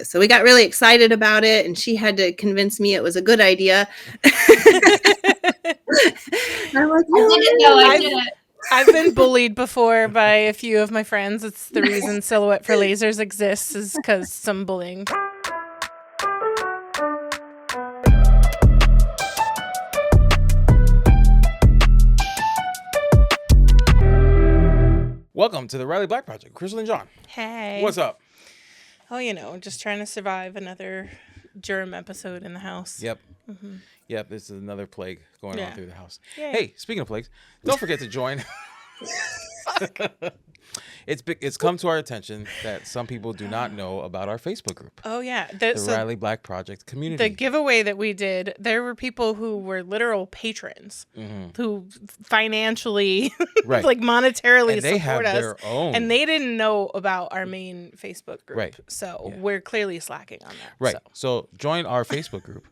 it. So we got really excited about it, and she had to convince me it was a good idea. I'm like, I did it. I've been bullied before by a few of my friends. It's the reason Silhouette for Lasers exists, is because some bullying. Welcome to the Riley Black Project. Crystal and John. Hey. What's up? Oh, just trying to survive another germ episode in the house. Yep. Mm-hmm. Yep, this is another plague going on through the house. Yay. Hey, speaking of plagues, don't forget to join. It's come to our attention that some people do not know about our Facebook group. Oh, yeah. The Riley Black Project community. The giveaway that we did, there were people who were literal patrons who financially, like monetarily they support have us. their own. And they didn't know about our main Facebook group. Right. So we're clearly slacking on that. Right. So join our Facebook group,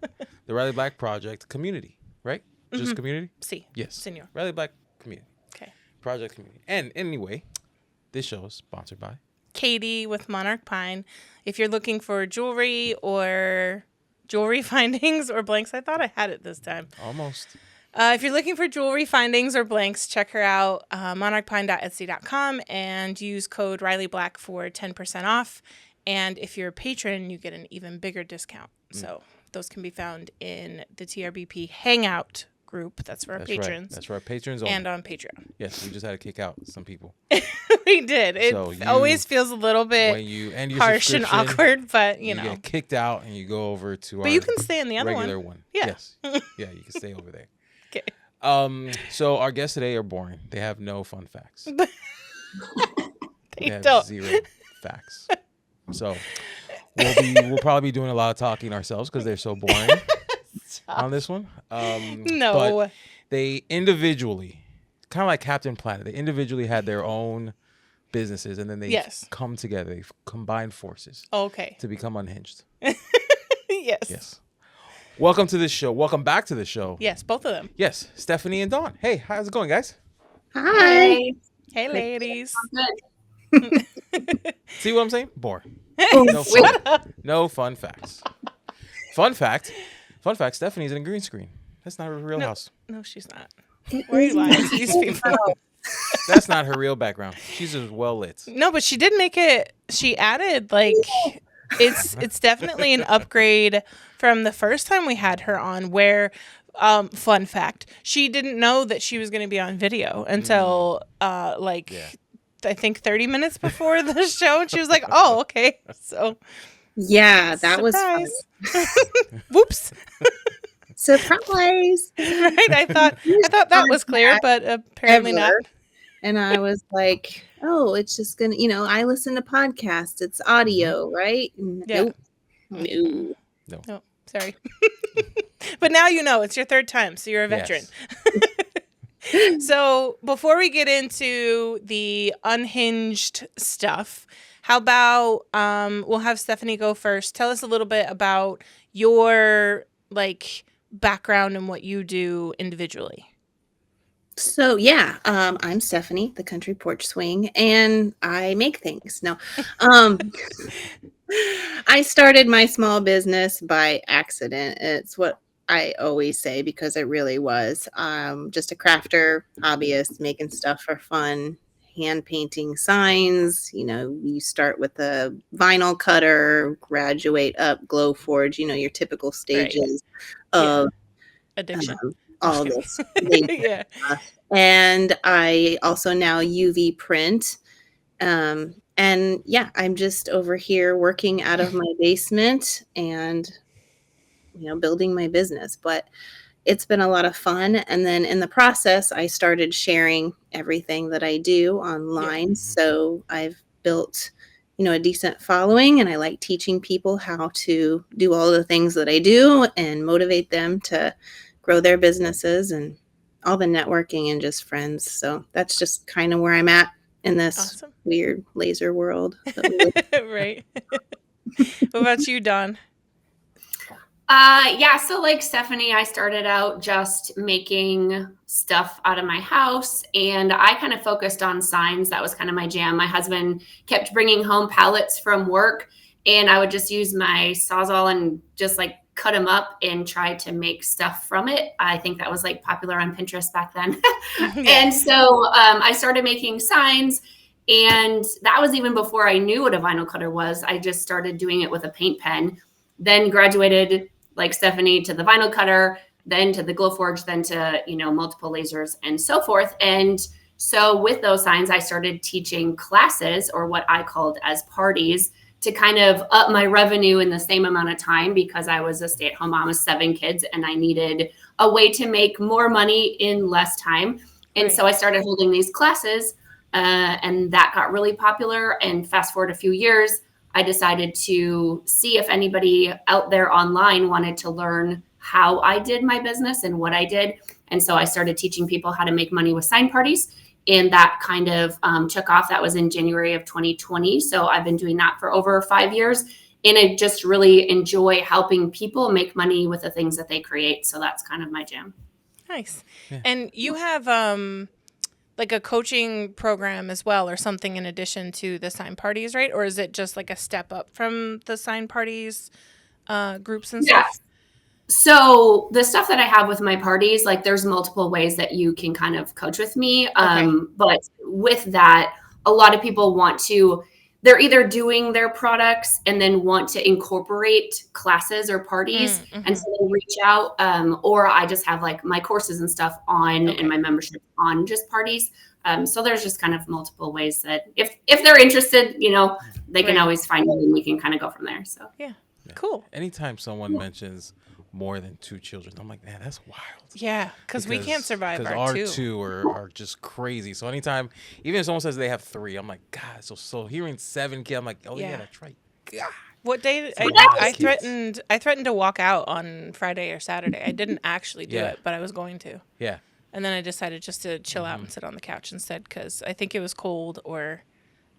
the Riley Black Project community, right? Just community? Si. Yes. Senor. Riley Black community. Okay. Project community. And anyway, this show is sponsored by Katie with Monarch Pine. If you're looking for jewelry or jewelry findings or blanks, I thought I had it this time. Almost. If you're looking for jewelry findings or blanks, check her out, monarchpine.etsy.com, and use code RileyBlack for 10% off. And if you're a patron, you get an even bigger discount. So those can be found in the TRBP Hangout group. That's for our patrons. Right. That's for our patrons only. And on Patreon. Yes, we just had to kick out some people. We did. It always feels a little bit harsh and awkward, but you get kicked out and you go over to our But you can stay in the other regular one. Yeah. Yes. Yeah, you can stay over there. Okay. So our guests today are boring. They have no fun facts. They have don't. zero facts. So we'll probably be doing a lot of talking ourselves because they're so boring on this one. No. But they individually, kind of like Captain Planet, they individually had their own businesses, and then they come together. They combine forces. Okay. To become Unhinged. Yes. Welcome to this show. Welcome back to the show. Yes, both of them. Yes, Stephanie and Dawn. Hey, how's it going, guys? Hi. Hey, ladies. See what I'm saying? Boring. Shut up. No fun facts. Fun fact, Stephanie's in a green screen. That's not her real house. No, she's not. Why are you lying to these people? That's not her real background. She's just well lit. No, but she did make it. She added it's definitely an upgrade from the first time we had her on. Where, fun fact, she didn't know that she was going to be on video until I think 30 minutes before the show, and she was like, "Oh, okay." So yeah, that was fun. Whoops. Surprise. Right? I thought that was clear, but apparently not. And I was like, oh, it's just going to, I listen to podcasts. It's audio, right? Yeah. No. Oh, sorry. But now it's your third time, so you're a veteran. Yes. So before we get into the unhinged stuff, how about we'll have Stephanie go first. Tell us a little bit about your background and what you do individually. So I'm Stephanie, the country porch swing, and I make things. No, I started my small business by accident. It's what I always say because it really was. Just a crafter, hobbyist, making stuff for fun, hand painting signs. You start with a vinyl cutter, graduate up, glow forge. Your typical stages of addiction. All this. Yeah. And I also now UV print. I'm just over here working out of my basement and, building my business. But it's been a lot of fun. And then in the process, I started sharing everything that I do online. Yeah. So I've built, a decent following, and I like teaching people how to do all the things that I do and motivate them to grow their businesses and all the networking and just friends. So that's just kind of where I'm at in this weird laser world. Right. What about you, Dawn? So like Stephanie, I started out just making stuff out of my house, and I kind of focused on signs. That was kind of my jam. My husband kept bringing home pallets from work, and I would just use my Sawzall and just like cut them up and try to make stuff from it. I think that was like popular on Pinterest back then. And so I started making signs, and that was even before I knew what a vinyl cutter was. I just started doing it with a paint pen, then graduated like Stephanie to the vinyl cutter, then to the Glowforge, then to, multiple lasers and so forth. And so with those signs, I started teaching classes, or what I called as parties, to kind of up my revenue in the same amount of time, because I was a stay-at-home mom with 7 kids and I needed a way to make more money in less time. And so I started holding these classes, and that got really popular. And fast forward a few years, I decided to see if anybody out there online wanted to learn how I did my business and what I did. And so I started teaching people how to make money with sign parties. And that kind of took off. That was in January of 2020. So I've been doing that for over 5 years. And I just really enjoy helping people make money with the things that they create. So that's kind of my jam. Nice. Yeah. And you have like a coaching program as well, or something in addition to the sign parties, right? Or is it just like a step up from the sign parties groups and stuff? So the stuff that I have with my parties, like there's multiple ways that you can kind of coach with me. But with that, a lot of people they're either doing their products and then want to incorporate classes or parties. And so they reach out, or I just have like my courses and stuff on and my membership on just parties. So there's just kind of multiple ways that if they're interested, they can always find me and we can kind of go from there. So yeah. Cool. Anytime someone mentions more than 2 children, I'm like, man, that's wild. Yeah, because we can't survive our our 2 are just crazy. So anytime, even if someone says they have 3, I'm like, God. So hearing 7 kids, I'm like, oh yeah, that's right. God. What day? I threatened to walk out on Friday or Saturday. I didn't actually do it, but I was going to. Yeah. And then I decided just to chill out and sit on the couch instead, because I think it was cold, or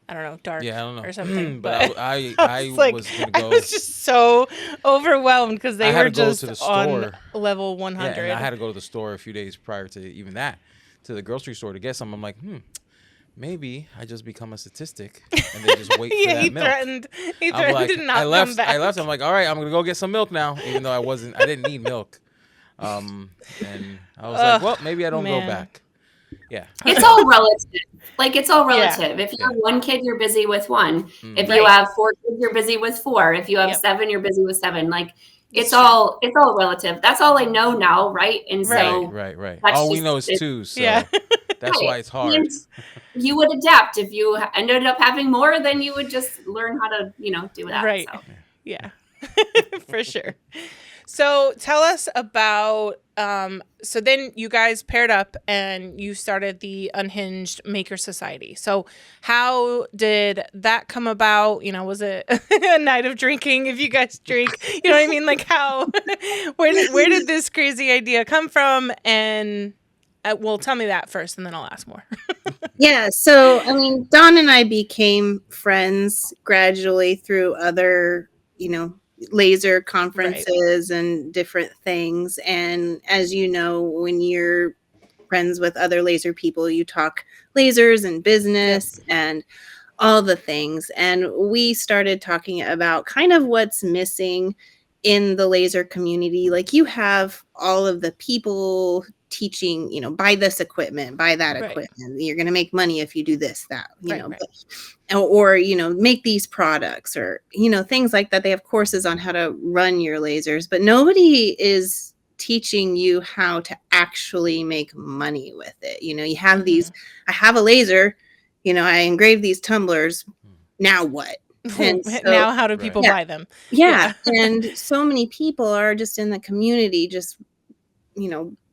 I don't know, dark or something. But I was like, going to go. I was just so overwhelmed because they were just on level 100. Yeah, and I had to go to the store a few days prior to even that, to the grocery store to get some. I'm like, maybe I just become a statistic and they just wait for that milk. He threatened to not come back. I left. I'm like, all right, I'm going to go get some milk now, even though I didn't need milk. And I was like, well, maybe I don't go back. Yeah. It's all relative. It's all relative. Yeah. If you have 1 kid, you're busy with 1. If you have 4 kids, you're busy with 4. If you have 7, you're busy with 7. It's all relative. That's all I know now, right? And so right. All we know is 2, so that's why it's hard. And you would adapt. If you ended up having more, then you would just learn how to, do that. Right. So. Yeah. For sure. So tell us about, so then you guys paired up and you started the Unhinged Maker Society. So how did that come about? Was it a night of drinking if you guys drink? You know what I mean? Like where did this crazy idea come from? And well, tell me that first and then I'll ask more. Yeah. So, Dawn and I became friends gradually through other, laser conferences and different things. And as you know, when you're friends with other laser people, you talk lasers and business and all the things. And we started talking about kind of what's missing in the laser community. Like you have all of the people teaching, buy this equipment, buy that equipment. You're going to make money if you do this, that, or, make these products or, things like that. They have courses on how to run your lasers, but nobody is teaching you how to actually make money with it. You have these, I have a laser, I engrave these tumblers. Now what? And so, now how do people buy them? Yeah. And so many people are just in the community, just,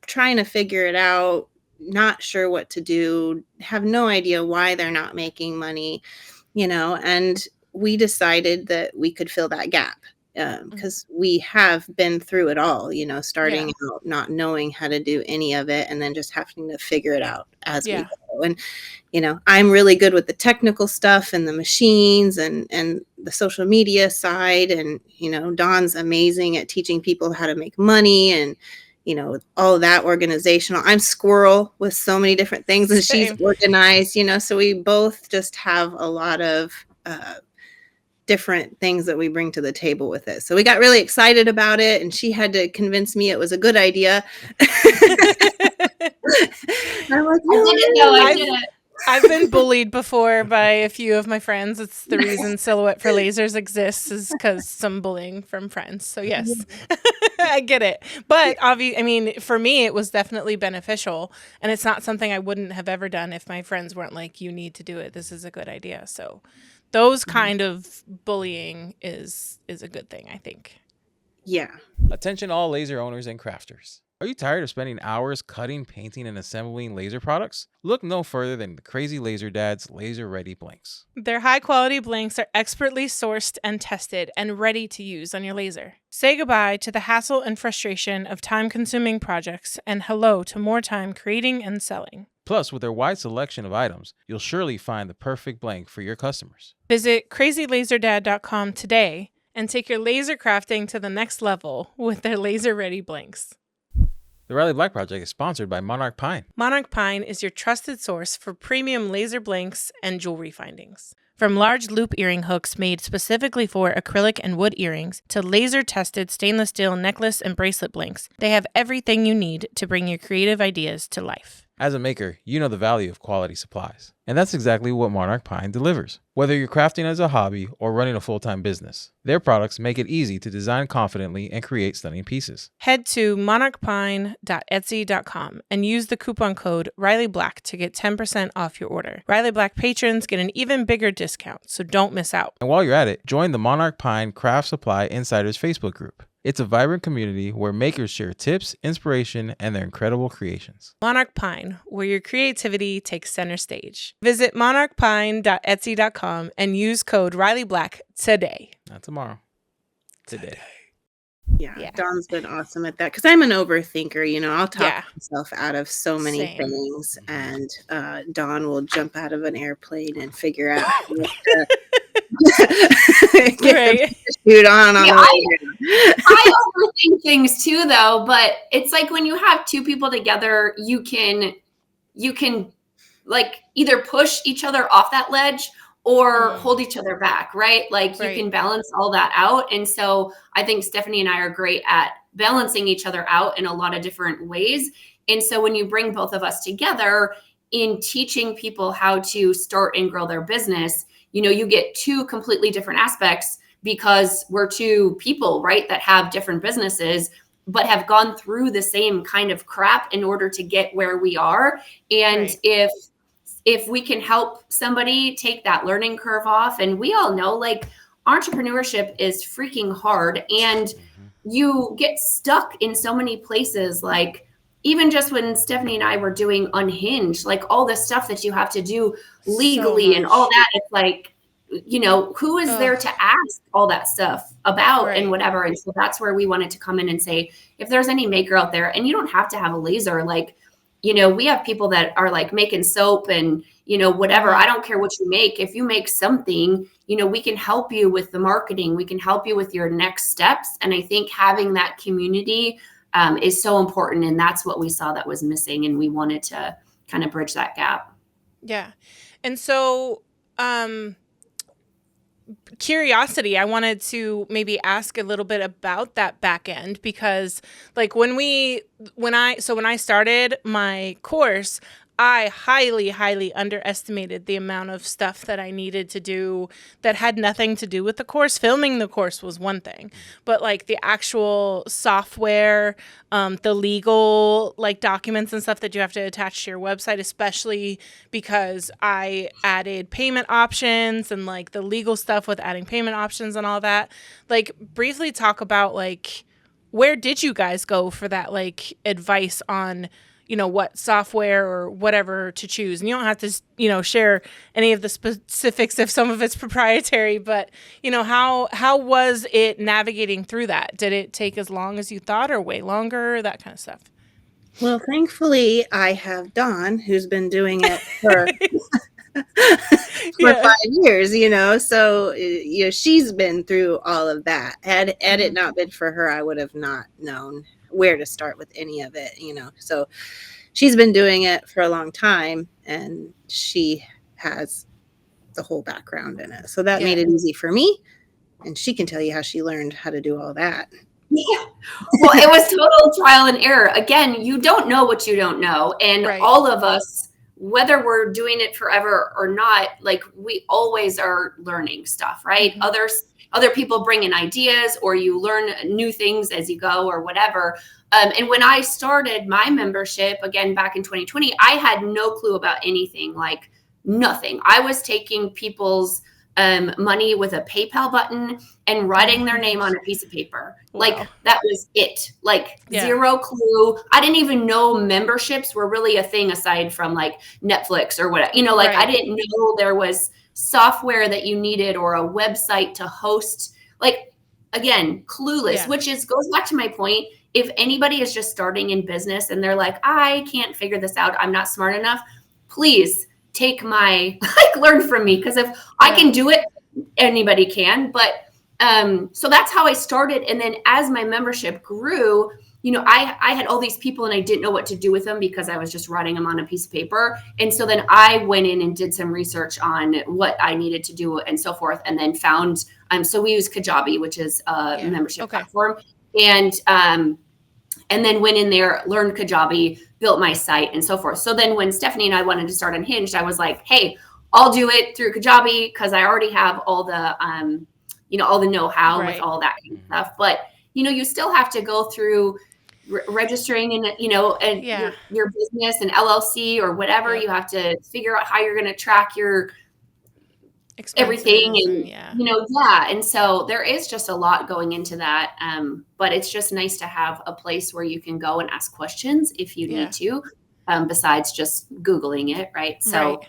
trying to figure it out, not sure what to do, have no idea why they're not making money, and we decided that we could fill that gap because we have been through it all, starting out not knowing how to do any of it and then just having to figure it out as we go. And, I'm really good with the technical stuff and the machines and the social media side. And, Dawn's amazing at teaching people how to make money and, all of that organizational. I'm squirrel with so many different things and she's organized, so we both just have a lot of different things that we bring to the table with it. So we got really excited about it, and she had to convince me it was a good idea. I'm like, I did it. I've been bullied before by a few of my friends. It's the reason Silhouette for Lasers exists, is because some bullying from friends. So yes, I get it. But for me, it was definitely beneficial, and it's not something I wouldn't have ever done if my friends weren't like, "You need to do it. This is a good idea." So those kind of bullying is a good thing, I think. Yeah. Attention all laser owners and crafters. Are you tired of spending hours cutting, painting, and assembling laser products? Look no further than the Crazy Laser Dad's Laser Ready Blanks. Their high-quality blanks are expertly sourced and tested and ready to use on your laser. Say goodbye to the hassle and frustration of time-consuming projects and hello to more time creating and selling. Plus, with their wide selection of items, you'll surely find the perfect blank for your customers. Visit crazylaserdad.com today and take your laser crafting to the next level with their Laser Ready Blanks. The Riley Black Project is sponsored by Monarch Pine. Monarch Pine is your trusted source for premium laser blanks and jewelry findings. From large loop earring hooks made specifically for acrylic and wood earrings to laser-tested stainless steel necklace and bracelet blanks, they have everything you need to bring your creative ideas to life. As a maker, you know the value of quality supplies. And that's exactly what Monarch Pine delivers. Whether you're crafting as a hobby or running a full-time business, their products make it easy to design confidently and create stunning pieces. Head to monarchpine.etsy.com and use the coupon code RileyBlack to get 10% off your order. Riley Black patrons get an even bigger discount, so don't miss out. And while you're at it, join the Monarch Pine Craft Supply Insiders Facebook group. It's a vibrant community where makers share tips, inspiration, and their incredible creations. Monarch Pine, where your creativity takes center stage. Visit monarchpine.etsy.com and use code RileyBlack today. Not tomorrow. Today. Yeah, Dawn's been awesome at that, because I'm an overthinker. I'll talk myself out of so many things, and Dawn will jump out of an airplane and figure out what to right. shoot on. I overthink things too, though, but it's like when you have two people together, you can like either push each other off that ledge or hold each other back, right? Like you can balance all that out. And so I think Stephanie and I are great at balancing each other out in a lot of different ways. And so when you bring both of us together in teaching people how to start and grow their business, you get two completely different aspects, because we're two people, right, that have different businesses, but have gone through the same kind of crap in order to get where we are. And if we can help somebody take that learning curve off, and we all know, like, entrepreneurship is freaking hard, and you get stuck in so many places. Like, even just when Stephanie and I were doing Unhinged, like all the stuff that you have to do legally and all that, it's like, who is there to ask all that stuff about and whatever. And so that's where we wanted to come in and say, if there's any maker out there, and you don't have to have a laser, like, we have people that are like making soap and, whatever. I don't care what you make. If you make something, we can help you with the marketing. We can help you with your next steps. And I think having that community is so important. And that's what we saw that was missing. And we wanted to kind of bridge that gap. Yeah. And so, curiosity, I wanted to maybe ask a little bit about that back end, because like when I started my course, I highly underestimated the amount of stuff that I needed to do that had nothing to do with the course. Filming the course was one thing, but like the actual software, the legal like documents and stuff that you have to attach to your website, especially because I added payment options and like the legal stuff with adding payment options and all that. Like, briefly talk about like, where did you guys go for that like advice on what software or whatever to choose? And you don't have to, share any of the specifics if some of it's proprietary, but, how was it navigating through that? Did it take as long as you thought or way longer? That kind of stuff. Well, thankfully, I have Dawn, who's been doing it for 5 years, so, she's been through all of that. Had it not been for her, I would have not known where to start with any of it, so she's been doing it for a long time, and she has the whole background in it, so that made it easy for me. and she can tell you how she learned how to do all that. Yeah. Well, it was total trial and error. Again, you don't know what you don't know. And all of us, whether we're doing it forever or not, like we always are learning stuff, right? Other people bring in ideas, or you learn new things as you go or whatever. And when I started my membership again back in 2020, I had no clue about anything, like nothing. I was taking people's money with a PayPal button and writing their name on a piece of paper. Wow. Like that was it. Like zero clue. I didn't even know memberships were really a thing aside from like Netflix or whatever. You know, like I didn't know there was software that you needed or a website to host. Like again, clueless, which goes back to my point. If anybody is just starting in business and they're like, I can't figure this out, I'm not smart enough, please take my, learn from me. Because if I can do it, anybody can. But so that's how I started. And then as my membership grew, you know, I had all these people and I didn't know what to do with them because I was just writing them on a piece of paper. And so then I went in and did some research on what I needed to do and so forth. And then found, so we use Kajabi, which is a membership platform. And then went in there, learned Kajabi, built my site and so forth. So then when Stephanie and I wanted to start Unhinged, I was like, hey, I'll do it through Kajabi because I already have all the, all the know-how with all that kind of stuff. But, you know, you still have to go through registering and, your business and LLC or whatever. You have to figure out how you're going to track your everything and and so there is just a lot going into that, but it's just nice to have a place where you can go and ask questions if you need to, besides just Googling it, right? So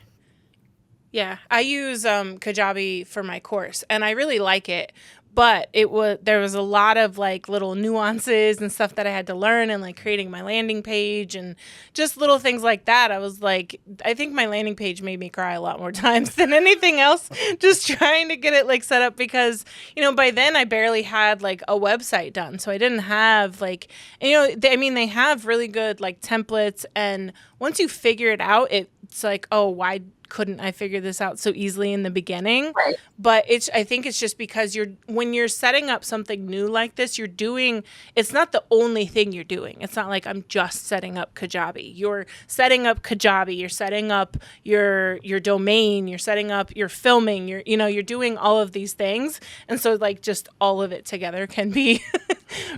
I use Kajabi for my course and I really like it, but there was a lot of like little nuances and stuff that I had to learn, and like creating my landing page and just little things like that. I was like, I think my landing page made me cry a lot more times than anything else, just trying to get it like set up because, you know, by then I barely had like a website done. So I didn't have like, they have really good like templates, and once you figure it out, it's like, oh, why couldn't I figure this out so easily in the beginning? Right. But I think it's just because when you're setting up something new like this, it's not the only thing you're doing. It's not like I'm just setting up Kajabi. You're setting up Kajabi, you're setting up your domain, you're setting up your filming, you're doing all of these things. And so like just all of it together can be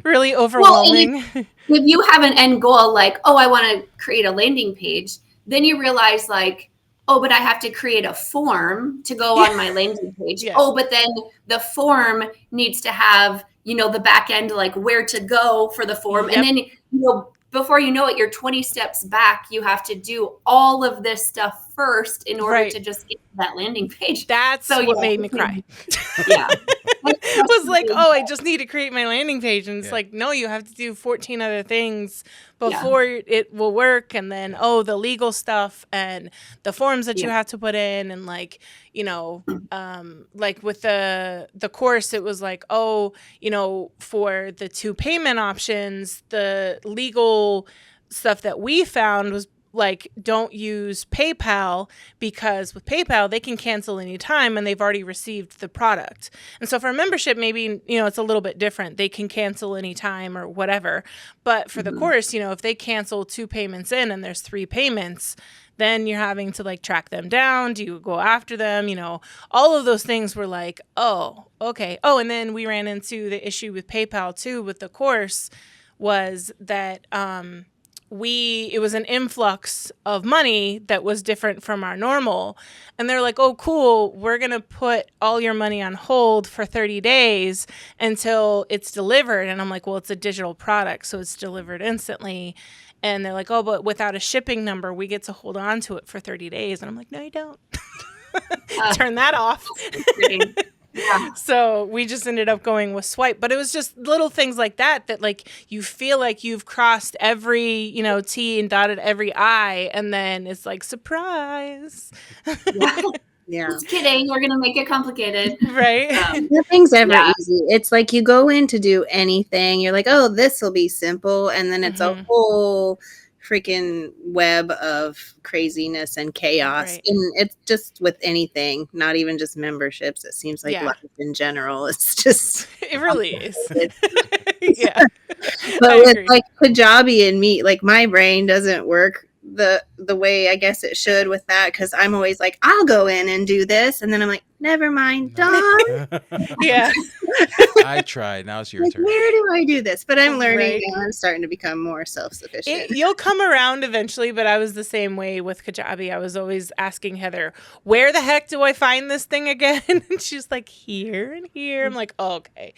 really overwhelming. Well, if you have an end goal, like, oh, I want to create a landing page, then you realize like, oh, but I have to create a form to go on my landing page. Oh, but then the form needs to have, the back end, like where to go for the form. And then, before you know it, you're 20 steps back. You have to do all of this stuff first in order to just get to that landing page. That's what made me cry. It was like, oh, I just need to create my landing page. And it's like, no, you have to do 14 other things before it will work. And then, the legal stuff and the forms that you have to put in. And like, like with the course, it was like, for the 2 payment options, the legal stuff that we found was like, don't use PayPal, because with PayPal, they can cancel anytime and they've already received the product. And so for a membership, maybe, it's a little bit different. They can cancel anytime or whatever. But for the course, if they cancel 2 payments in and there's 3 payments, then you're having to like track them down. Do you go after them? All of those things were like, oh, okay. Oh, and then we ran into the issue with PayPal too, with the course, was that, it was an influx of money that was different from our normal. And they're like, oh, cool, we're going to put all your money on hold for 30 days until it's delivered. And I'm like, well, it's a digital product, so it's delivered instantly. And they're like, oh, but without a shipping number, we get to hold on to it for 30 days. And I'm like, no, you don't. Turn that off. Yeah. So we just ended up going with Swipe, but it was just little things like that like you feel like you've crossed every, T and dotted every I, and then it's like, surprise. Yeah. Just kidding. We're going to make it complicated. Right. Nothing's ever easy. It's like you go in to do anything. You're like, oh, this will be simple. And then it's a whole freaking web of craziness and chaos. Right. And it's just with anything, not even just memberships. It seems like Yeah. life in general. It's just It really is. complicated. Yeah. But I with agree. like Kajabi and me, like my brain doesn't work the way I guess it should with that, because I'm always like, I'll go in and do this, and then I'm like, never mind, Dawn. Yeah. I tried. Now it's your Like, turn. where do I do this? But I'm learning Right. now. I'm starting to become more self-sufficient. You'll come around eventually, but I was the same way with Kajabi. I was always asking Heather, where the heck do I find this thing again? And she's like, here and here. I'm like, oh, okay.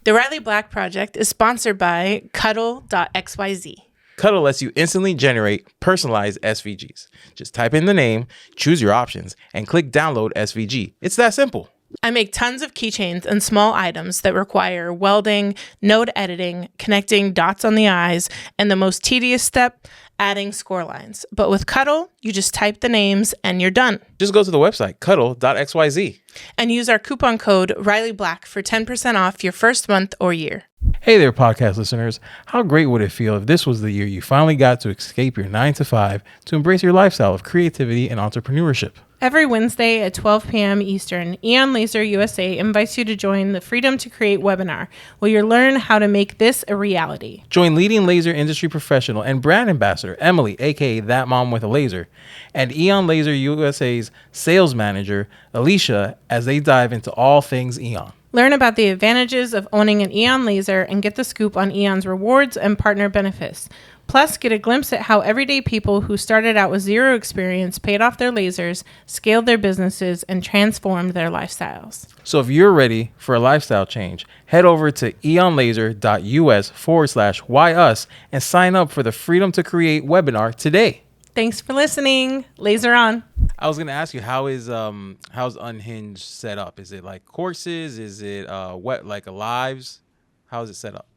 The Riley Black Project is sponsored by Cuddle.xyz. Cuddle lets you instantly generate personalized SVGs. Just type in the name, choose your options, and click download SVG. It's that simple. I make tons of keychains and small items that require welding, node editing, connecting dots on the eyes, and the most tedious step, adding score lines. But with Cuddle, you just type the names and you're done. Just go to the website, cuddle.xyz. And use our coupon code RileyBlack for 10% off your first month or year. Hey there, podcast listeners. How great would it feel if this was the year you finally got to escape your 9-to-5 to embrace your lifestyle of creativity and entrepreneurship? Every Wednesday at 12 p.m. Eastern, Eon Laser USA invites you to join the Freedom to Create webinar, where you'll learn how to make this a reality. Join leading laser industry professional and brand ambassador Emily, aka That Mom with a Laser, and Eon Laser USA's sales manager Alicia as they dive into all things Eon. Learn about the advantages of owning an Eon Laser and get the scoop on Eon's rewards and partner benefits. Plus, get a glimpse at how everyday people who started out with zero experience paid off their lasers, scaled their businesses, and transformed their lifestyles. So if you're ready for a lifestyle change, head over to eonlaser.us/whyus and sign up for the Freedom to Create webinar today. Thanks for listening. Laser on. I was gonna ask you, how's Unhinged set up? Is it like courses? Is it like a lives? How is it set up?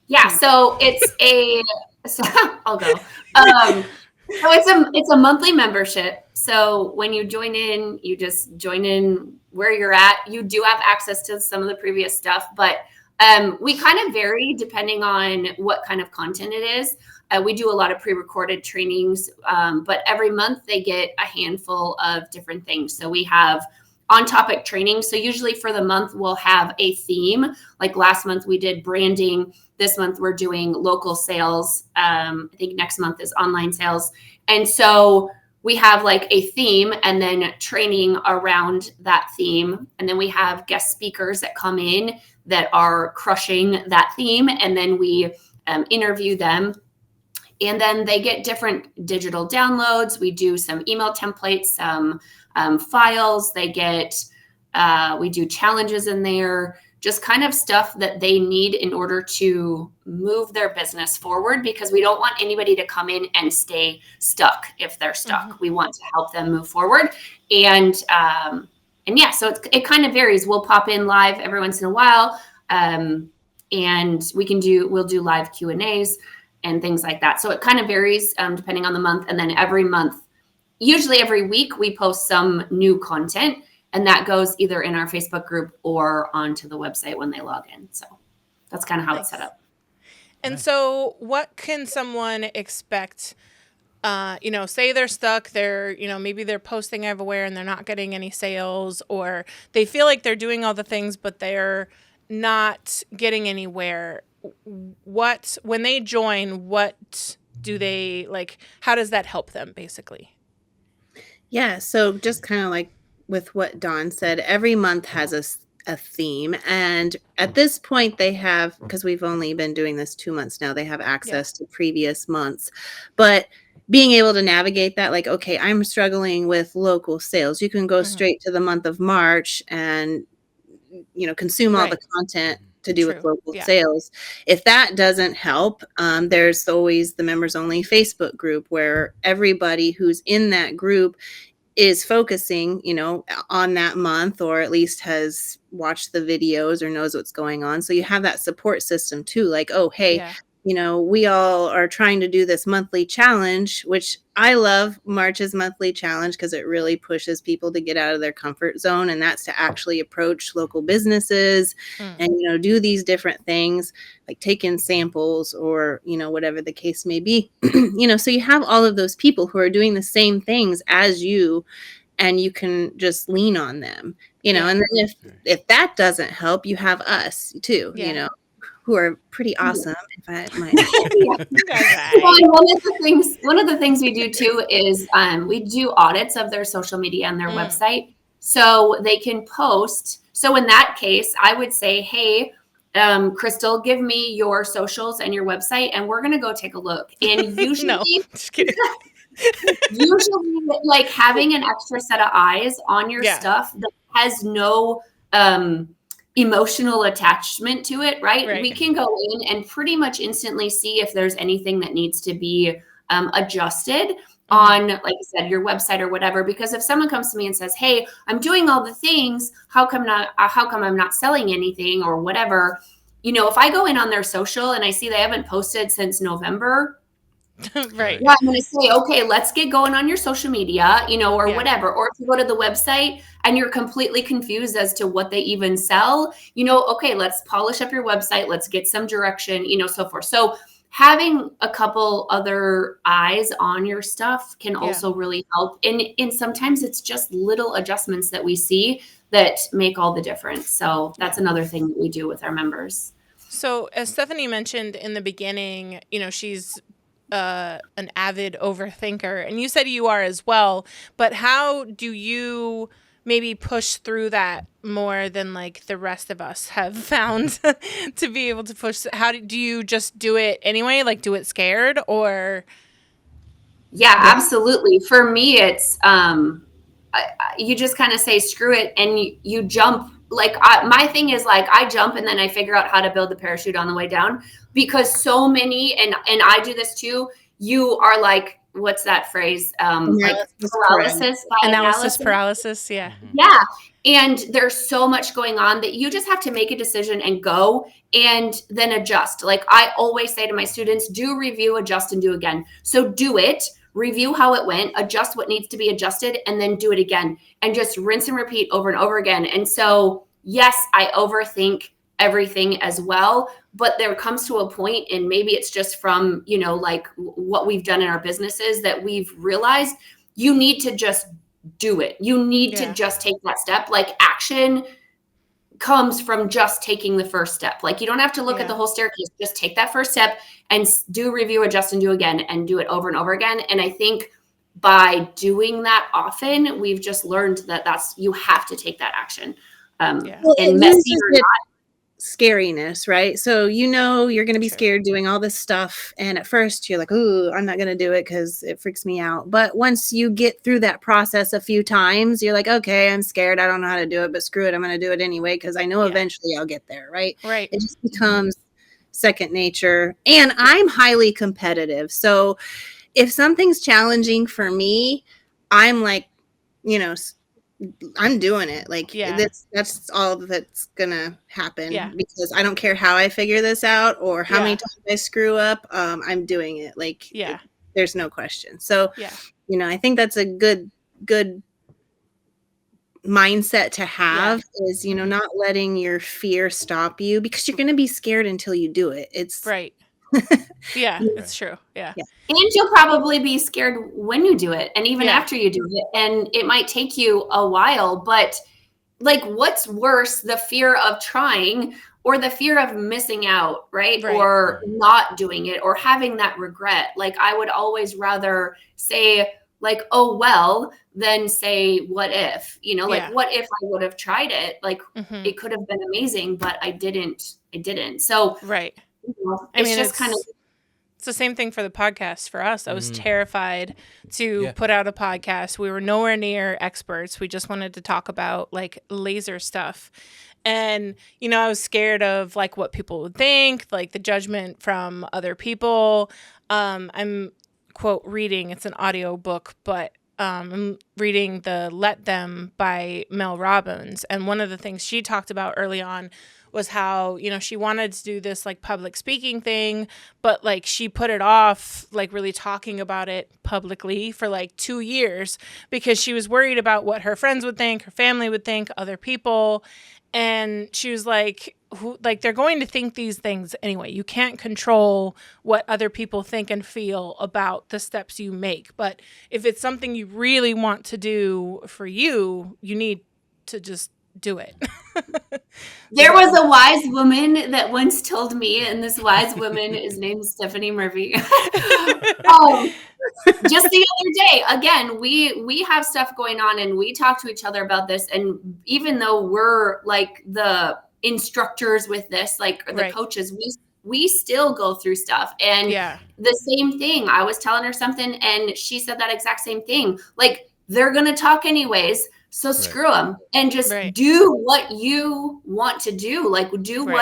Yeah, so it's I'll go. So it's a monthly membership. So when you join in, you just join in where you're at. You do have access to some of the previous stuff, but we kind of vary depending on what kind of content it is. We do a lot of pre-recorded trainings, but every month they get a handful of different things. So we have on-topic training. So usually for the month, we'll have a theme. Like last month, we did branding. This month, we're doing local sales. I think next month is online sales. And so we have like a theme and then training around that theme. And then we have guest speakers that come in that are crushing that theme. And then we interview them. And then they get different digital downloads. We do some email templates, some files. They get, we do challenges in there, just kind of stuff that they need in order to move their business forward, because we don't want anybody to come in and stay stuck if they're stuck. Mm-hmm. We want to help them move forward. And yeah, so it kind of varies. We'll pop in live every once in a while. And we'll do live Q&As and things like that. So it kind of varies depending on the month. And then every month, usually every week, we post some new content, and that goes either in our Facebook group or onto the website when they log in. So that's kind of how it's set up. And so what can someone expect? Say they're stuck, maybe they're posting everywhere and they're not getting any sales, or they feel like they're doing all the things, but they're not getting anywhere. When they join, what do they like? How does that help them basically? Yeah. So just kind of like with what Dawn said, every month has a theme. And at this point they have, because we've only been doing this 2 months now, they have access to previous months. But being able to navigate that, like, okay, I'm struggling with local sales. You can go straight to the month of March and, consume all the content to do with local sales. If that doesn't help, there's always the members only Facebook group, where everybody who's in that group is focusing, on that month, or at least has watched the videos or knows what's going on. So you have that support system too. Like, oh, hey, we all are trying to do this monthly challenge, which I love March's monthly challenge because it really pushes people to get out of their comfort zone. And that's to actually approach local businesses and, do these different things like take in samples or, whatever the case may be. So you have all of those people who are doing the same things as you, and you can just lean on them, and then if that doesn't help, you have us too, who are pretty awesome, if I might. Well, one of the things we do too is we do audits of their social media and their website, so they can post. So in that case, I would say, hey, Crystal, give me your socials and your website, and we're gonna go take a look. And usually, no, just kidding. Usually, like having an extra set of eyes on your stuff that has no emotional attachment to it, right? We can go in and pretty much instantly see if there's anything that needs to be adjusted on, like I said, your website or whatever. Because if someone comes to me and says, "Hey, I'm doing all the things, how come I'm not selling anything or whatever?" If I go in on their social and I see they haven't posted since November. Right. Yeah, I'm going to say, okay, let's get going on your social media, or whatever. Or if you go to the website and you're completely confused as to what they even sell, okay, let's polish up your website. Let's get some direction, so forth. So having a couple other eyes on your stuff can also really help. And sometimes it's just little adjustments that we see that make all the difference. So that's another thing that we do with our members. So as Stephanie mentioned in the beginning, she's an avid overthinker, and you said you are as well, but how do you maybe push through that more than like the rest of us have found to be able to push? How do you just do it anyway? Like do it scared or? Yeah, absolutely. For me, it's, you just kind of say, screw it. And you jump. Like my thing is like, I jump and then I figure out how to build the parachute on the way down, because so many, and I do this too. You are like, what's that phrase? Like analysis paralysis. Yeah. Yeah. And there's so much going on that you just have to make a decision and go and then adjust. Like I always say to my students, do review, adjust, and do again. So do it. Review how it went, adjust what needs to be adjusted, and then do it again, and just rinse and repeat over and over again. And so, yes, I overthink everything as well, but there comes to a point, and maybe it's just from, like what we've done in our businesses, that we've realized you need to just do it. You need to just take that step. Like action comes from just taking the first step. Like you don't have to look at the whole staircase, just take that first step and do, review, adjust, and do again, and do it over and over again. And I think by doing that often, we've just learned that you have to take that action. Well, and messy or not, scariness, right? So you're going to be scared doing all this stuff, and at first you're like, "Ooh, I'm not going to do it because it freaks me out." But once you get through that process a few times, you're like, "Okay, I'm scared. I don't know how to do it, but screw it, I'm going to do it anyway because I know eventually I'll get there." Right? Right. It just becomes second nature. And I'm highly competitive, so if something's challenging for me, I'm like, I'm doing it. Like that's all that's gonna happen because I don't care how I figure this out or how many times I screw up. I'm doing it. Like there's no question. So I think that's a good mindset to have is not letting your fear stop you, because you're gonna be scared until you do it. It's right. Yeah, it's true. Yeah. And you'll probably be scared when you do it, and even after you do it. And it might take you a while, but like what's worse, the fear of trying or the fear of missing out, right? Or not doing it or having that regret. Like I would always rather say like, oh, well, than say, what if, like what if I would have tried it? Like it could have been amazing, but I didn't. So it's the same thing for the podcast for us. I was terrified to put out a podcast. We were nowhere near experts. We just wanted to talk about like laser stuff. And, I was scared of like what people would think, like the judgment from other people. I'm quote reading, it's an audio book, but I'm reading the Let Them by Mel Robbins. And one of the things she talked about early on was how, you know, she wanted to do this like public speaking thing, but like she put it off, like really talking about it publicly for like 2 years because she was worried about what her friends would think, her family would think, other people. And she was like, they're going to think these things anyway. You can't control what other people think and feel about the steps you make. But if it's something you really want to do for you, you need to just do it. There was a wise woman that once told me, and this wise woman is named Stephanie Murphy. Just the other day, again, we have stuff going on and we talk to each other about this. And even though we're like the instructors with this, like the coaches, we still go through stuff. And the same thing, I was telling her something and she said that exact same thing. Like, they're going to talk anyways. So screw them and just do what you want to do. Like, do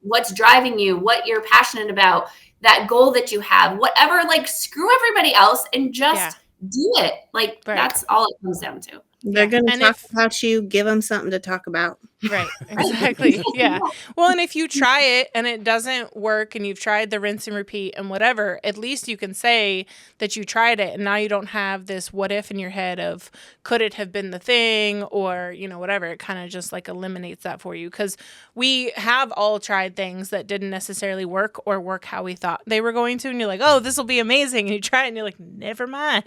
what's driving you, what you're passionate about, that goal that you have, whatever, like, screw everybody else and just do it. Like, that's all it comes down to. They're going to talk about you. Give them something to talk about. Right. Exactly. Yeah. Well, and if you try it and it doesn't work and you've tried the rinse and repeat and whatever, at least you can say that you tried it. And now you don't have this what if in your head of could it have been the thing or, you know, whatever. It kind of just like eliminates that for you. Because we have all tried things that didn't necessarily work or work how we thought they were going to. And you're like, oh, this will be amazing. And you try it and you're like, never mind.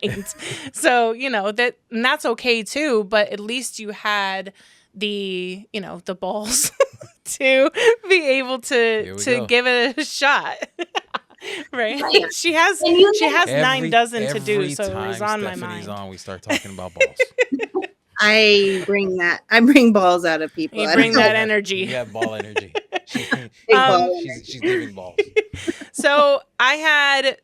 So, you know, and that's okay too. But at least you had the, you know, the balls to be able to give it a shot. Right. She has 9 dozen to do, so it was on my mind. On, we start talking about balls. I bring balls out of people. You bring that energy. You have ball energy. She's giving balls. So I had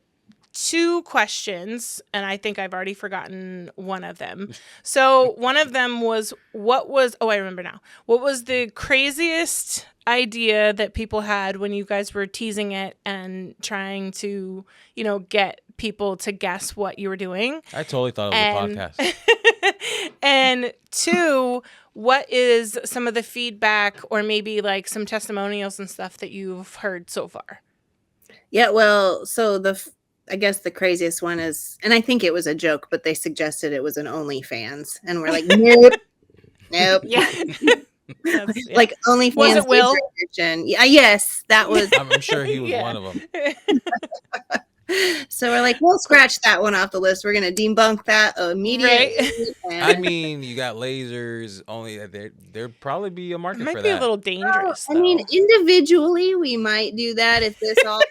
2 questions, and I think I've already forgotten one of them. So one of them was, I remember now. What was the craziest idea that people had when you guys were teasing it and trying to, you know, get people to guess what you were doing? I totally thought it was a podcast. And 2, what is some of the feedback or maybe like some testimonials and stuff that you've heard so far? Yeah, well, so I guess the craziest one is, and I think it was a joke, but they suggested it was an OnlyFans. And we're like, nope. Yeah. Like OnlyFans. Was it Will? Yeah, yes, that was. I'm sure he was one of them. So we're like, we'll scratch that one off the list. We're going to debunk that immediately. Right. I mean, you got lasers. Only there'd probably be a market for that. It might be a little dangerous. I mean, individually, we might do that if this all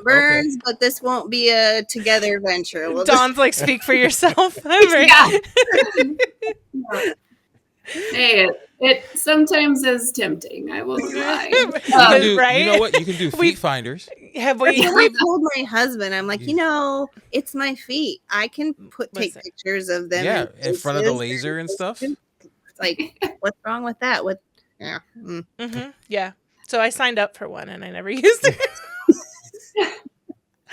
burns, but this won't be a together venture. Dawn's like, speak for yourself. Hey, it sometimes is tempting. I won't lie. You know what? You can do feet finders. I told my husband, I'm like, you know, it's my feet. I can take pictures of them. Yeah, in front of the laser and stuff. It's like, what's wrong with that? Yeah. So I signed up for one and I never used it.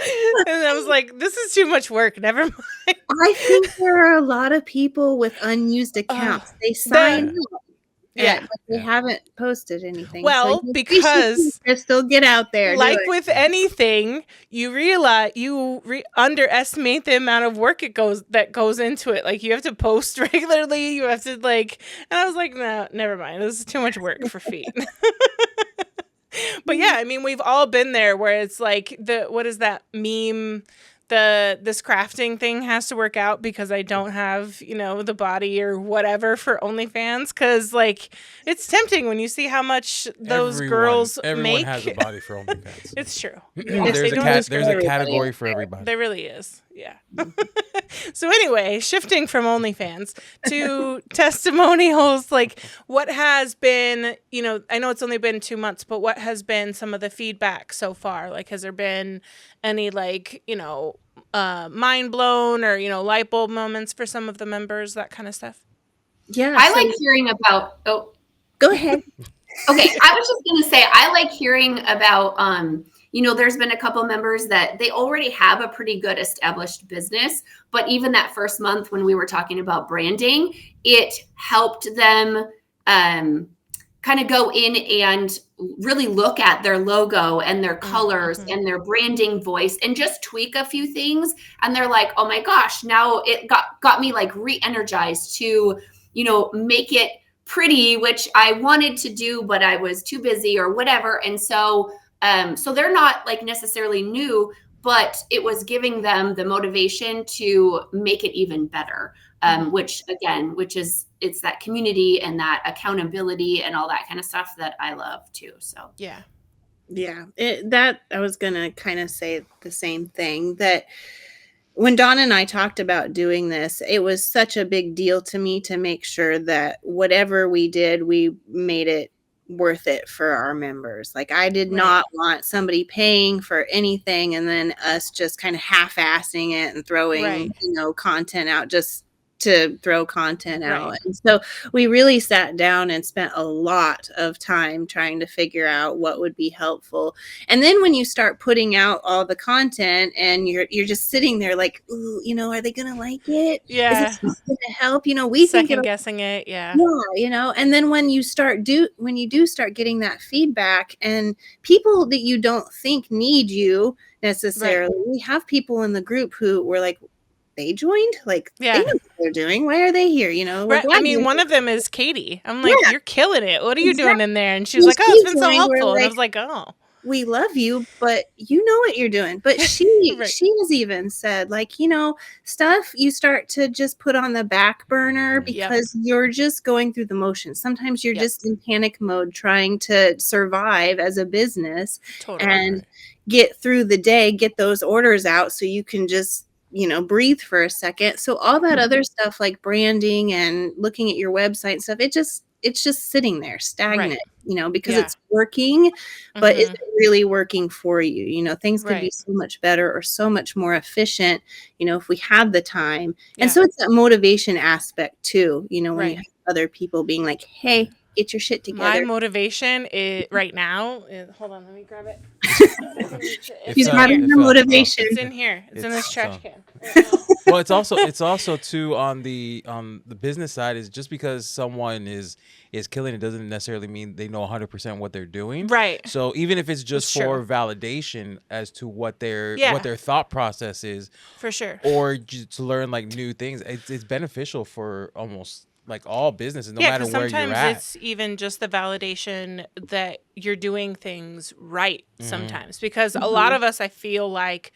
And I was like, this is too much work. Never mind. I think there are a lot of people with unused accounts. They sign up. Yeah. But they haven't posted anything. Well, so because they still get out there. Like with anything, you realize underestimate the amount of work that goes into it. Like, you have to post regularly. You have to and I was like, no, never mind. This is too much work for feet. But yeah, I mean, we've all been there where it's like what is that meme? This crafting thing has to work out because I don't have, you know, the body or whatever for OnlyFans. Because like, it's tempting when you see how much those girls make. Everyone has a body for OnlyFans. It's true. There's a category for everybody. There really is. Yeah. So anyway, shifting from OnlyFans to testimonials, like what has been, you know, I know it's only been 2 months, but what has been some of the feedback so far? Like, has there been any like, you know, mind blown or, you know, light bulb moments for some of the members, that kind of stuff? Yeah. I like hearing about, go ahead. Okay. I was just going to say, I like hearing about, you know, there's been a couple members that they already have a pretty good established business, but even that first month when we were talking about branding, it helped them kind of go in and really look at their logo and their colors and their branding voice and just tweak a few things. And they're like, oh my gosh, now it got me like re-energized to, make it pretty, which I wanted to do, but I was too busy or whatever. And so they're not like necessarily new, but it was giving them the motivation to make it even better. Which is it's that community and that accountability and all that kind of stuff that I love too. So yeah. That I was gonna kind of say the same thing, that when Dawn and I talked about doing this, it was such a big deal to me to make sure that whatever we did, we made it worth it for our members. Like, I did not want somebody paying for anything and then us just kind of half-assing it and throwing, content out just to throw content out. And so we really sat down and spent a lot of time trying to figure out what would be helpful. And then when you start putting out all the content and you're just sitting there like, ooh, are they going to like it? Yeah. Is this going to help? We second guessing it. Yeah. Yeah. And then when you do start getting that feedback, and people that you don't think need you necessarily, we have people in the group who were like, they joined, like, they know what they're doing. Why are they here? I mean, one of them is Katie. I'm like, you're killing it. What are you doing in there? And she's like, oh, it's been so helpful. And I was like, oh, we love you, but you know what you're doing. But she has even said, like, stuff you start to just put on the back burner because you're just going through the motions. Sometimes you're just in panic mode trying to survive as a business and get through the day, get those orders out so you can just breathe for a second. So all that other stuff like branding and looking at your website and stuff, it's just sitting there stagnant, because it's working, but is it really working for you? Things could be so much better or so much more efficient, if we had the time. And so it's that motivation aspect too, when you have other people being like, hey, get your shit together. My motivation is right now. Hold on, let me grab it. She's having her motivation. It's in here. It's in this trash can. Well, it's also too on the business side, is just because someone is killing it doesn't necessarily mean they know 100% what they're doing. Right. So even if it's just for validation as to what their thought process is, for sure, or just to learn like new things, it's beneficial for almost like all businesses, no matter where you're at. Sometimes it's even just the validation that you're doing things right sometimes, because a lot of us, I feel like,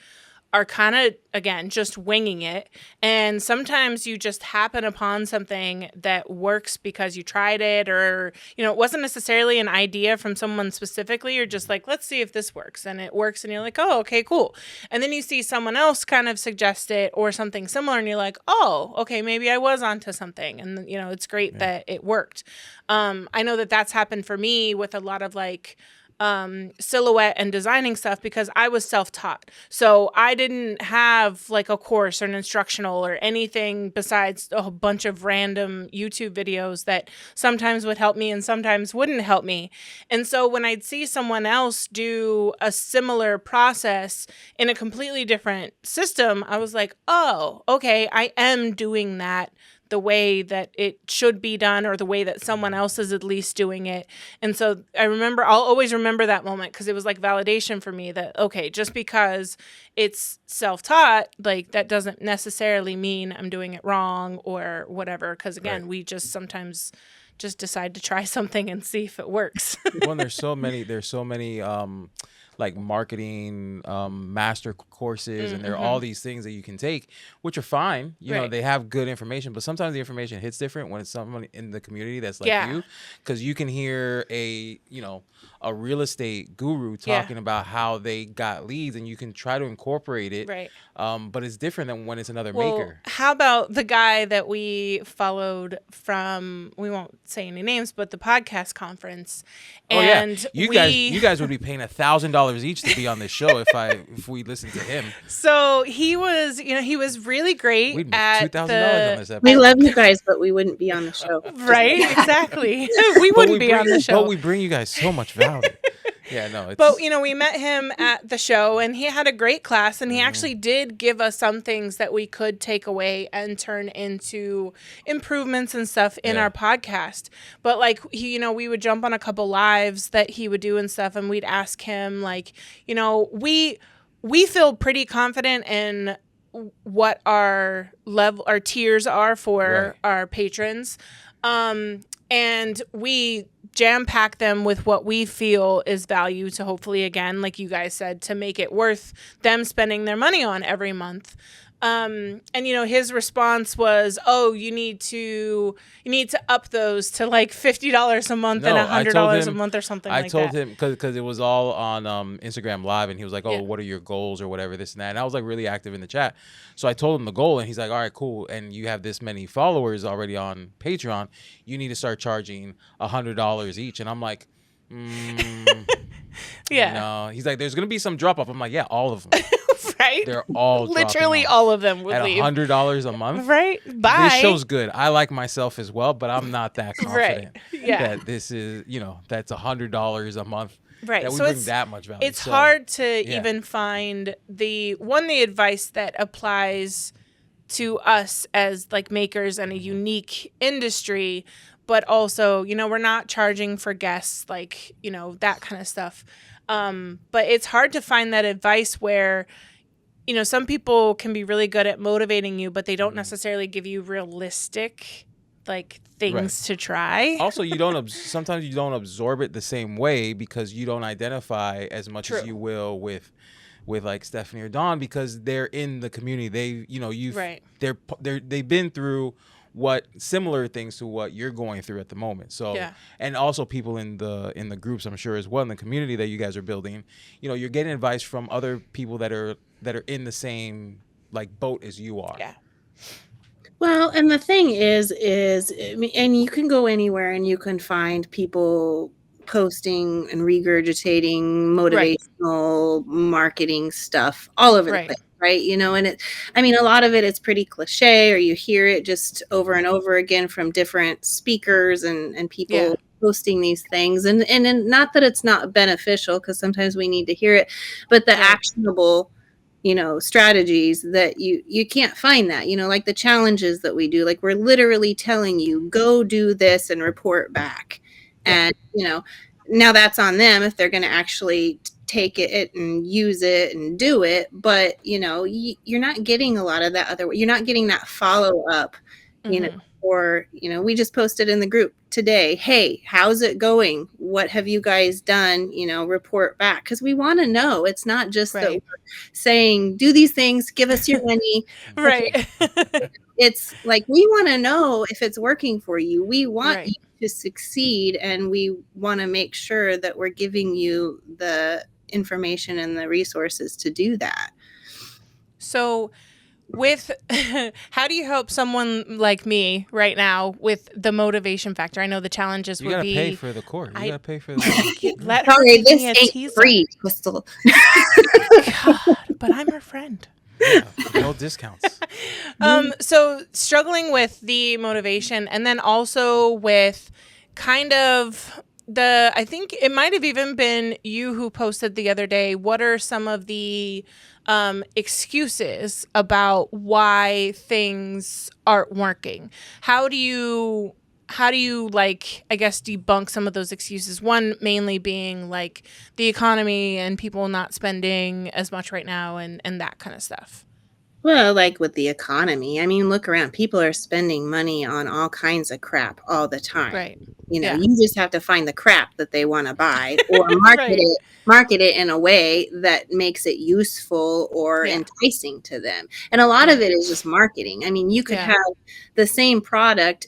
are kind of, again, just winging it. And sometimes you just happen upon something that works because you tried it, or, it wasn't necessarily an idea from someone specifically. You're just like, let's see if this works. And it works. And you're like, oh, okay, cool. And then you see someone else kind of suggest it or something similar. And you're like, oh, okay, maybe I was onto something. And, it's great that it worked. I know that that's happened for me with a lot of like, silhouette and designing stuff, because I was self-taught. So I didn't have like a course or an instructional or anything besides a bunch of random YouTube videos that sometimes would help me and sometimes wouldn't help me. And so when I'd see someone else do a similar process in a completely different system, I was like, oh, okay, I am doing that the way that it should be done, or the way that someone else is at least doing it. And so I'll always remember that moment, because it was like validation for me that, okay, just because it's self-taught, like that doesn't necessarily mean I'm doing it wrong or whatever. Because again, we just sometimes just decide to try something and see if it works. Well, there's so many like marketing master courses, and there are all these things that you can take, which are fine. They have good information, but sometimes the information hits different when it's someone in the community that's like you, because you can hear a real estate guru talking about how they got leads, and you can try to incorporate it. Right. But it's different than when it's another maker. How about the guy that we followed from, we won't say any names, but the podcast conference? And you guys would be paying $1,000 each to be on this show if we listened to him. So he was, he was really great. We'd make $2,000 on this episode. We love you guys, but we wouldn't be on the show. Right? Exactly. We wouldn't be on the show. But we bring you guys so much value. Yeah, no, it's... But, we met him at the show, and he had a great class, and he actually did give us some things that we could take away and turn into improvements and stuff in our podcast. But, like, we would jump on a couple lives that he would do and stuff, and we'd ask him, like, we feel pretty confident in what our tiers are for our patrons. And we jam pack them with what we feel is value to hopefully, again, like you guys said, to make it worth them spending their money on every month. And his response was, "Oh, you need to up those to like $50 a month and $100 a month or something like that." I told him because it was all on Instagram Live, and he was like, "Oh, what are your goals or whatever, this and that." And I was like really active in the chat, so I told him the goal, and he's like, "All right, cool. And you have this many followers already on Patreon. You need to start charging $100 each." And I'm like, yeah. No. He's like, "There's gonna be some drop off." I'm like, "Yeah, all of them." Right? They're all literally all of them would at leave. $100 a month. Right? Bye. This show's good. I like myself as well, but I'm not that confident that this is, that's $100 a month. Right. That we so bring that much value. It's hard to even find the advice that applies to us as like makers in a unique industry, but also, we're not charging for guests, like, that kind of stuff. But it's hard to find that advice where, some people can be really good at motivating you, but they don't necessarily give you realistic, like, things to try. Also, sometimes you don't absorb it the same way because you don't identify as much as you will with like Stephanie or Dawn, because they're in the community. They've been through similar things to what you're going through at the moment. So, and also people in the groups, I'm sure as well, in the community that you guys are building, you're getting advice from other people that are in the same like boat as you are. Yeah. Well, and the thing is, and you can go anywhere and you can find people posting and regurgitating motivational marketing stuff all over the place. Right. And a lot of it is pretty cliche, or you hear it just over and over again from different speakers and people posting these things. And not that it's not beneficial, because sometimes we need to hear it, but the actionable, strategies that you can't find that, like the challenges that we do, like we're literally telling you, go do this and report back. And, now that's on them if they're going to actually take it and use it and do it. But, you're not getting a lot of that you're not getting that follow up, or, we just posted in the group today, "Hey, how's it going? What have you guys done? Report back." Because we want to know. It's not just that we're saying, do these things, give us your money. Right. It's like, we want to know if it's working for you. We want you to succeed, and we want to make sure that we're giving you the information and the resources to do that. So how do you help someone like me right now with the motivation factor? I know the challenges would be... You gotta pay for the course. You gotta pay for the... Sorry, this ain't free, Crystal. God, but I'm her friend. Yeah, no discounts. So struggling with the motivation, and then also with kind of I think it might have even been you who posted the other day, what are some of the excuses about why things aren't working? How do you like, I guess, debunk some of those excuses? One mainly being like the economy and people not spending as much right now and that kind of stuff. Well, like with the economy, look around. People are spending money on all kinds of crap all the time. Right. You just have to find the crap that they want to buy, or market it in a way that makes it useful or enticing to them. And a lot of it is just marketing. You could have the same product,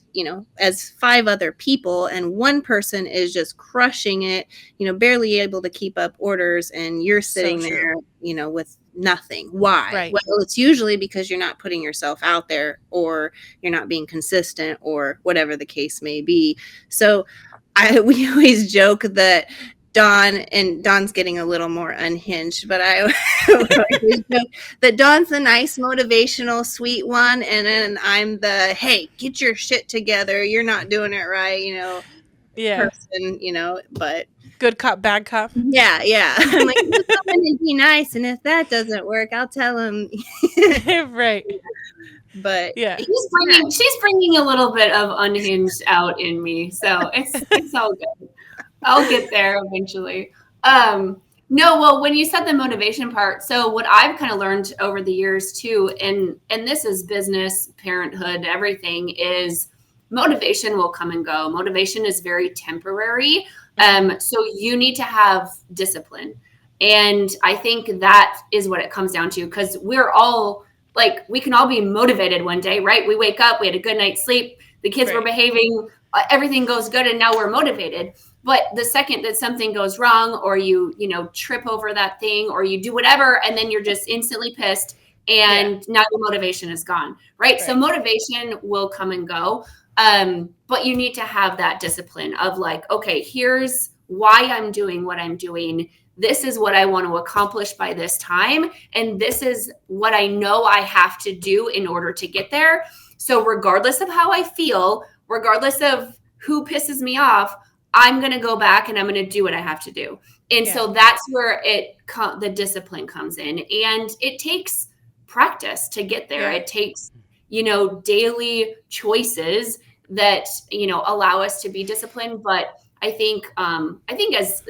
as 5 other people, and one person is just crushing it, barely able to keep up orders, and you're sitting there, with nothing. Why? Right. Well, it's usually because you're not putting yourself out there, or you're not being consistent, or whatever the case may be. So we always joke that Dawn's getting a little more unhinged, but I always joke that Dawn's the nice, motivational, sweet one, and then I'm the, hey, get your shit together, you're not doing it right, person, but Good cop, bad cop. Yeah. I'm like, "He'll come in and be nice, and if that doesn't work, I'll tell him." Right. But Yeah. She's bringing a little bit of unhinged out in me, so it's all good. I'll get there eventually. No, well, when you said the motivation part, so what I've kind of learned over the years too, and this is business, parenthood, everything, is motivation will come and go. Motivation is very temporary. So you need to have discipline. And I think that is what it comes down to, because we're all like, we can all be motivated one day, right? We wake up, we had a good night's sleep, the kids were behaving, everything goes good, and now we're motivated. But the second that something goes wrong, or you trip over that thing, or you do whatever, and then you're just instantly pissed, and now your motivation is gone, right? So motivation will come and go. But you need to have that discipline of like, okay, here's why I'm doing what I'm doing. This is what I want to accomplish by this time. And this is what I know I have to do in order to get there. So regardless of how I feel, regardless of who pisses me off, I'm going to go back and I'm going to do what I have to do. And so that's where the discipline comes in. And it takes practice to get there. It takes, daily choices that, allow us to be disciplined. But I think as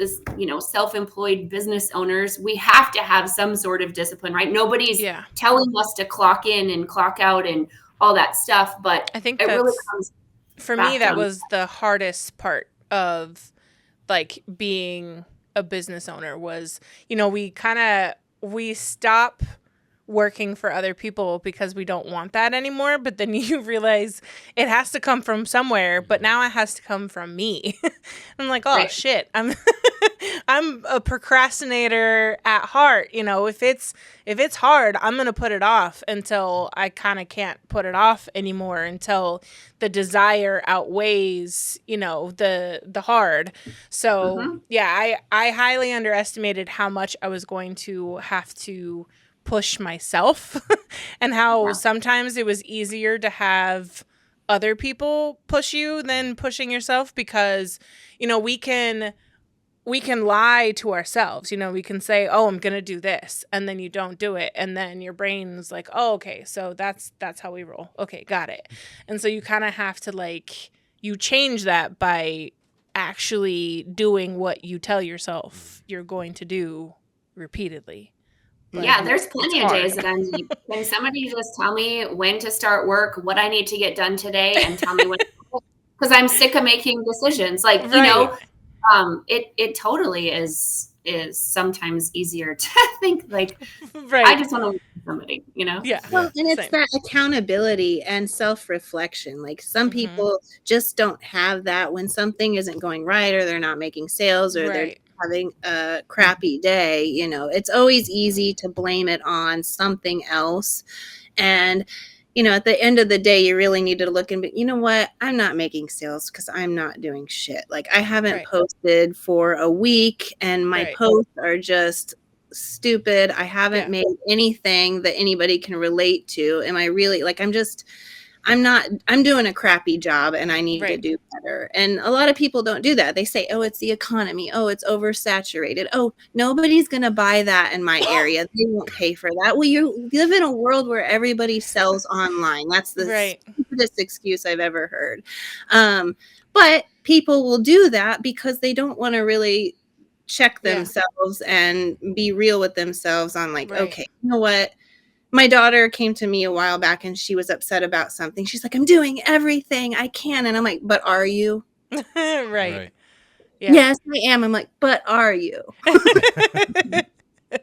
self-employed business owners, we have to have some sort of discipline, right? Nobody's telling us to clock in and clock out and all that stuff. But I think it really comes for me, that was the hardest part of like being a business owner was, we stop working for other people because we don't want that anymore. But then you realize it has to come from somewhere, but now it has to come from me. I'm like, oh shit, I'm a procrastinator at heart. If it's hard, I'm going to put it off until I kind of can't put it off anymore, until the desire outweighs, the hard. So I highly underestimated how much I was going to have to push myself and how sometimes it was easier to have other people push you than pushing yourself, because, we can lie to ourselves. We can say, oh, I'm going to do this. And then you don't do it. And then your brain's like, oh, okay, so that's how we roll. Okay, got it. And so you kind of have to you change that by actually doing what you tell yourself you're going to do repeatedly. But there's plenty of days that I'm like, can somebody just tell me when to start work, what I need to get done today, and tell me when, because I'm sick of making decisions. It totally is sometimes easier to think I just want to listen to somebody, Yeah. Well, and it's that accountability and self-reflection. Like some people just don't have that when something isn't going right, or they're not making sales, or they're having a crappy day. It's always easy to blame it on something else. And at the end of the day, you really need to look and be, you know what? I'm not making sales because I'm not doing shit. Like I haven't posted for a week, and my posts are just stupid. I haven't made anything that anybody can relate to. Am I really I'm doing a crappy job, and I need to do better. And a lot of people don't do that. They say, oh, it's the economy. Oh, it's oversaturated. Oh, nobody's going to buy that in my area. They won't pay for that. Well, you live in a world where everybody sells online. That's the stupidest excuse I've ever heard. But people will do that because they don't want to really check themselves and be real with themselves on okay, you know what? My daughter came to me a while back, and she was upset about something. She's like, I'm doing everything I can. And I'm like, but are you? Yeah. Yes, I am. I'm like, but are you?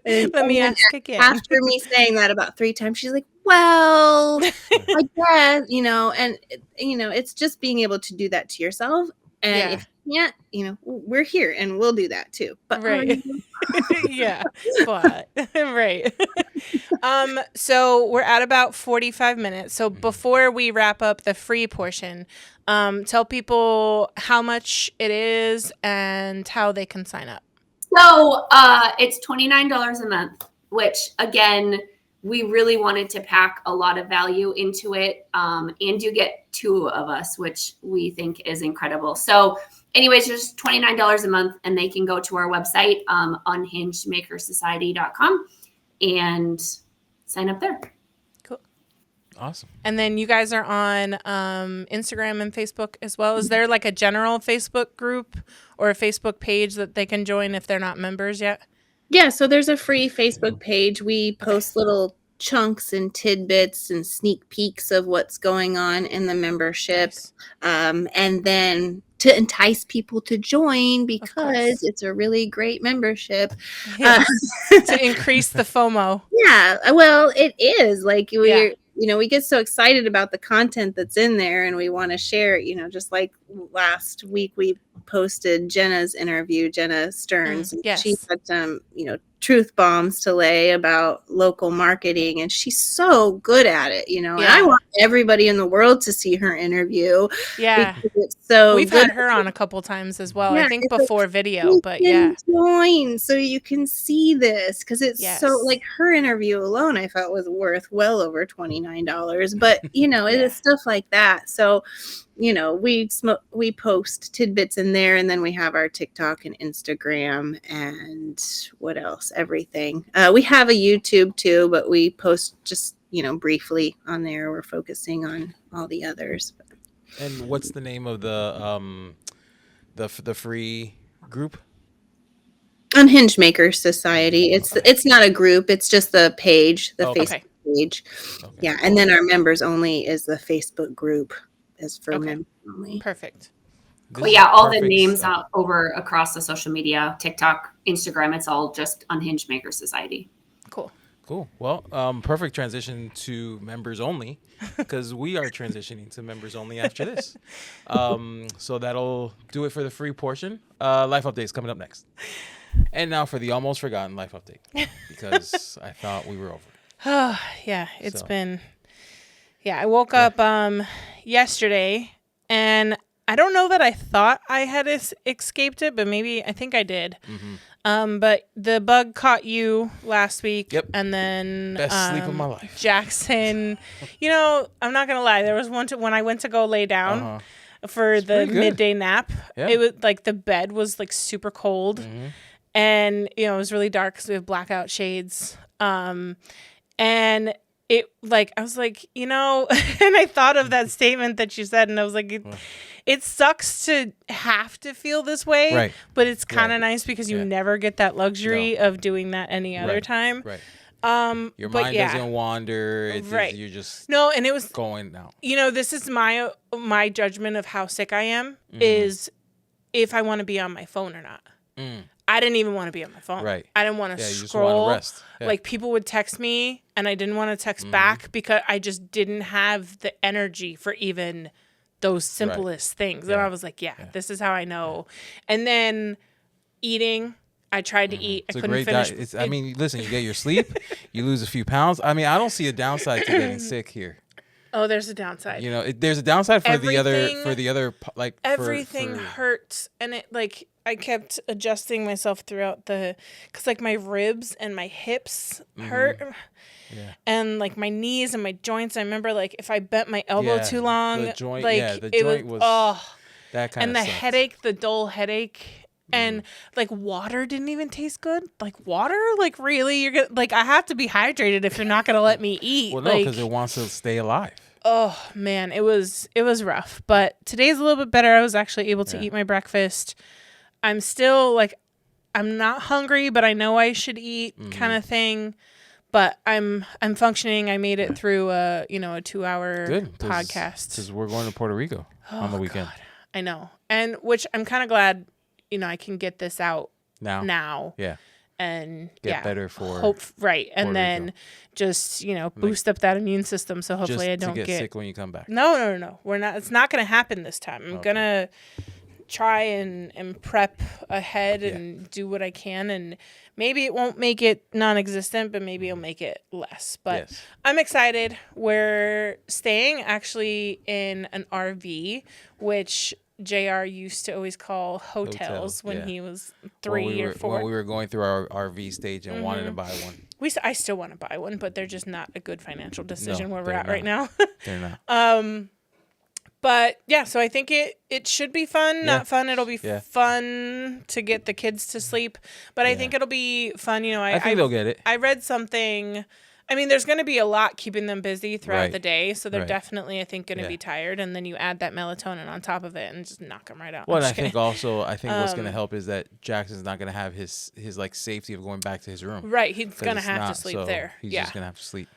Let me ask again. After me saying that about 3 times, she's like, well, I guess, and, it's just being able to do that to yourself. And if you can't, we're here and we'll do that too. But yeah, but so we're at about 45 minutes. So before we wrap up the free portion, tell people how much it is and how they can sign up. So it's $29 a month, which again, we really wanted to pack a lot of value into it. And you get 2 of us, which we think is incredible. So anyways, just $29 a month, and they can go to our website, unhingedmakersociety.com, and sign up there. Awesome. And then you guys are on Instagram and Facebook as well. Is there like a general Facebook group or a Facebook page that they can join if they're not members yet? Yeah, so there's a free Facebook page. We post little chunks and tidbits and sneak peeks of what's going on in the membership. Nice. And then to entice people to join, because it's a really great membership. Yes. To increase the FOMO. Yeah, well, it is. Like, we get so excited about the content that's in there, and we want to share it, just like last week we posted Jenna's interview, Jenna Stearns. Yes. She had some, truth bombs to lay about local marketing, and she's so good at it, and I want everybody in the world to see her interview. Yeah. It's so we've good. had her on a couple times as well. Yeah, I think before video, but join so you can see this, because it's so, like, her interview alone I felt was worth well over $29, but it is stuff like that. So we post tidbits in there, and then we have our TikTok and Instagram, and what else? Everything. We have a YouTube too, but we post just briefly on there. We're focusing on all the others. And what's the name of the free group? Unhinged Maker Society. It's not a group. It's just the page, the Facebook page. Okay. Yeah, and then our members only is the Facebook group. Is for members only. Perfect. Well, yeah, all the names out over across the social media, TikTok, Instagram, it's all just Unhinged Maker Society. Cool. Well, perfect transition to members only, because we are transitioning to members only after this. So that'll do it for the free portion. Life updates coming up next. And now for the almost forgotten life update, because I thought we were over it. Oh, yeah, it's been... Yeah, I woke up yesterday, and I don't know that I thought I had escaped it, but I think I did. Mm-hmm. But the bug caught you last week, and then best sleep of my life. Jackson, I'm not gonna lie. There was when I went to go lay down for the midday nap. Yeah. It was like the bed was like super cold, and it was really dark because we have blackout shades, and it I was like, and I thought of that statement that you said, and I was like, it sucks to have to feel this way, right, but it's kind of nice because you never get that luxury of doing that any other time. Right. Your mind doesn't wander. You're just and it was going now. This is my judgment of how sick I am is if I want to be on my phone or not. I didn't even want to be on my phone. Right. I didn't want to scroll. You just want to rest. Yeah. Like, people would text me, and I didn't want to text back because I just didn't have the energy for even those simplest things. And I was like, this is how I know. And then eating, I tried to eat. I couldn't finish. Listen, you get your sleep, you lose a few pounds. I don't see a downside to getting sick here. Oh, there's a downside. There's a downside for the other like everything hurts, and it I kept adjusting myself throughout because my ribs and my hips hurt, and my knees and my joints. I remember if I bent my elbow too long, the joint, the joint was that kind and of the headache, the dull headache. And water didn't even taste good. Water, really, you're gonna I have to be hydrated if you're not gonna let me eat. Well, no, because it wants to stay alive. Oh man, it was rough. But today's a little bit better. I was actually able to eat my breakfast. I'm still I'm not hungry, but I know I should eat, kind of thing. But I'm functioning. I made it through a 2-hour podcast. Because we're going to Puerto Rico on the weekend. God. I know, and which I'm kind of glad. I can get this out now. Yeah. And get better for and then Rico. Just boost up that immune system. So hopefully I don't get sick when you come back. No. We're not. It's not going to happen this time. I'm gonna try and prep ahead and do what I can, and maybe it won't make it non-existent, but maybe it'll make it less. But I'm excited. We're staying actually in an RV, which JR used to always call hotels when he was 3 or 4. When we were going through our RV stage and wanted to buy one. I still want to buy one, but they're just not a good financial decision where we're at right now. They're not. But yeah, so I think it should be fun. Yeah. Not fun. It'll be Yeah. fun to get the kids to sleep. But I think it'll be fun. You know, I think they'll get it. I read something. I mean, there's going to be a lot keeping them busy throughout the day. So they're definitely, I think, going to be tired. And then you add that melatonin on top of it and just knock them right out. Well, I think what's going to help is that Jackson's not going to have his like safety of going back to his room. Right. He's going to have to sleep so there. He's just going to have to sleep.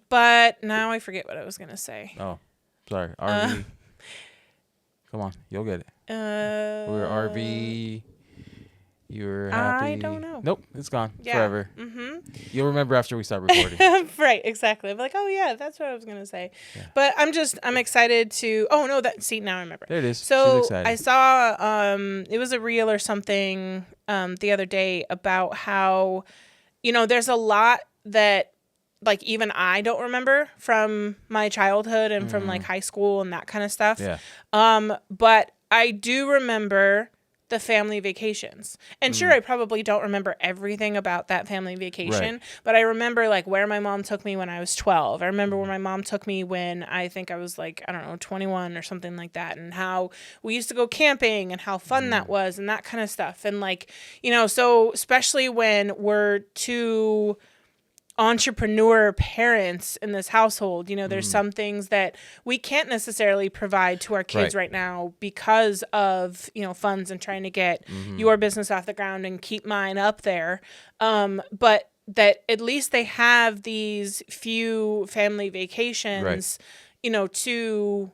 But now I forget what I was going to say. Oh, sorry. RV. Come on. You'll get it. We're RV. You're happy. I don't know. Nope. It's gone forever. Mm-hmm. You'll remember after we start recording. Right. Exactly. I'm like, oh yeah, that's what I was going to say. Yeah. But I'm excited to, oh no, now I remember. There it is. So I saw, it was a reel or something, the other day about how, you know, there's a lot that, like, even I don't remember from my childhood and from like high school and that kind of stuff. Yeah. But I do remember the family vacations. And sure, I probably don't remember everything about that family vacation, but I remember like where my mom took me when I was 12. I remember where my mom took me when I think I was like, I don't know, 21 or something like that, and how we used to go camping and how fun that was and that kind of stuff. And like, you know, so especially when we're two entrepreneur parents in this household, you know, there's some things that we can't necessarily provide to our kids right now because of, you know, funds and trying to get your business off the ground and keep mine up there. But that at least they have these few family vacations, you know, to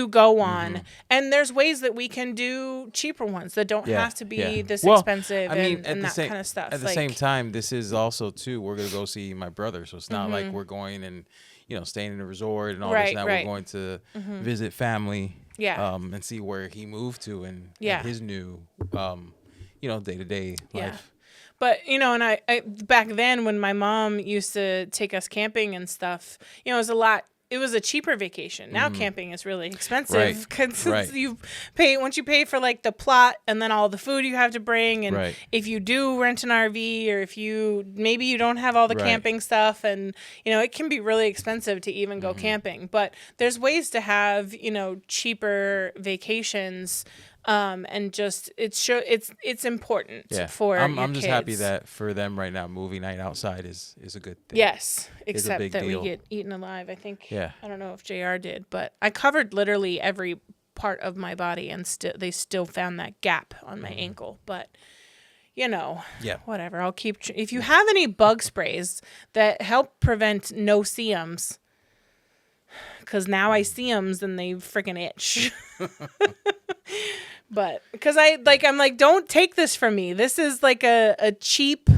go on. And there's ways that we can do cheaper ones that don't have to be this expensive and that kind of stuff. At the same time, this is also too, we're going to go see my brother. So it's not like we're going and, you know, staying in a resort and all this. Now we're going to visit family and see where he moved to and his new, you know, day-to-day life. But, you know, and I back then when my mom used to take us camping and stuff, you know, it was a cheaper vacation. Now camping is really expensive because you pay once you pay for like the plot and then all the food you have to bring. And if you do rent an RV or if maybe you don't have all the camping stuff, and, you know, it can be really expensive to even go camping. But there's ways to have, you know, cheaper vacations. And just it's important for your I'm just kids. happy that for them right now, movie night outside is a good thing. Yes, except that deal. we get eaten alive. I think. Yeah. I don't know if JR did, but I covered literally every part of my body, and they still found that gap on my ankle. But, you know, whatever. I'll keep. If you have any bug sprays that help prevent no-see-ums, because now I see 'ems and they freaking itch. But because I'm like, don't take this from me. This is like a cheap,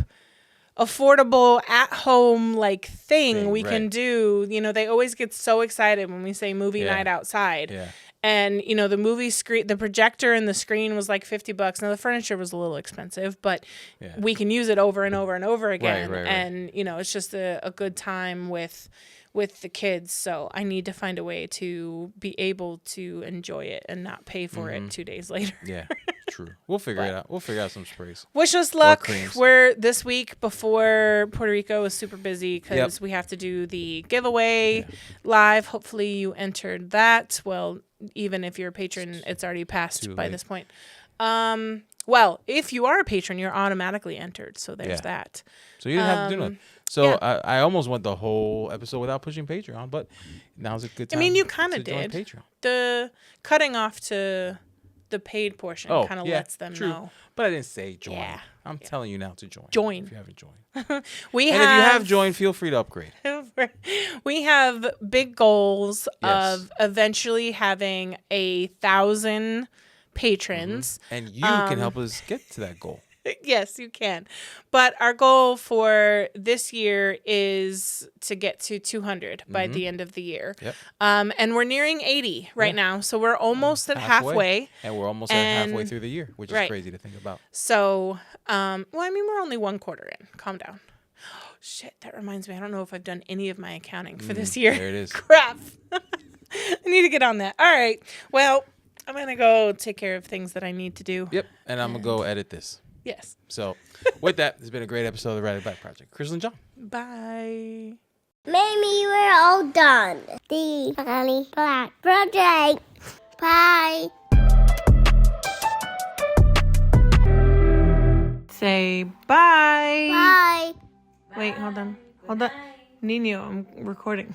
affordable, at home like thing we can do. You know, they always get so excited when we say movie night outside. Yeah. And, you know, the movie screen, the projector and the screen was like $50. Now the furniture was a little expensive, but we can use it over and over and over again. Right. And, you know, it's just a good time with the kids. So I need to find a way to be able to enjoy it and not pay for it 2 days later. Yeah, true. We'll figure it out. We'll figure out some sprays. Wish us luck. We're this week before Puerto Rico is super busy because we have to do the giveaway live. Hopefully you entered that. Well, even if you're a patron, it's already passed by this point. Well, if you are a patron, you're automatically entered. So there's that. So you didn't have to do nothing. So I almost went the whole episode without pushing Patreon, but now's a good time. I mean, you kind of did. Patreon. The cutting off to the paid portion kind of lets them know. But I didn't say join. Yeah. I'm telling you now to join. Join. If you haven't joined. If you have joined, feel free to upgrade. We have big goals of eventually having 1,000 patrons. And you can help us get to that goal. Yes, you can. But our goal for this year is to get to 200 by the end of the year. Yep. And we're nearing 80 right now. So we're almost at halfway. And we're almost at halfway through the year, which is crazy to think about. So, well, I mean, we're only one quarter in. Calm down. Oh, shit, that reminds me. I don't know if I've done any of my accounting for this year. There it is. Crap. I need to get on that. All right. Well, I'm going to go take care of things that I need to do. Yep. And I'm going to go edit this. Yes. So, with that, it's been a great episode of the Ride It Back Project. Chris and John. Bye. Maybe we're all done. The Funny Black Project. Bye. Say bye. Bye. Wait, hold on. Hold on. Nino, I'm recording.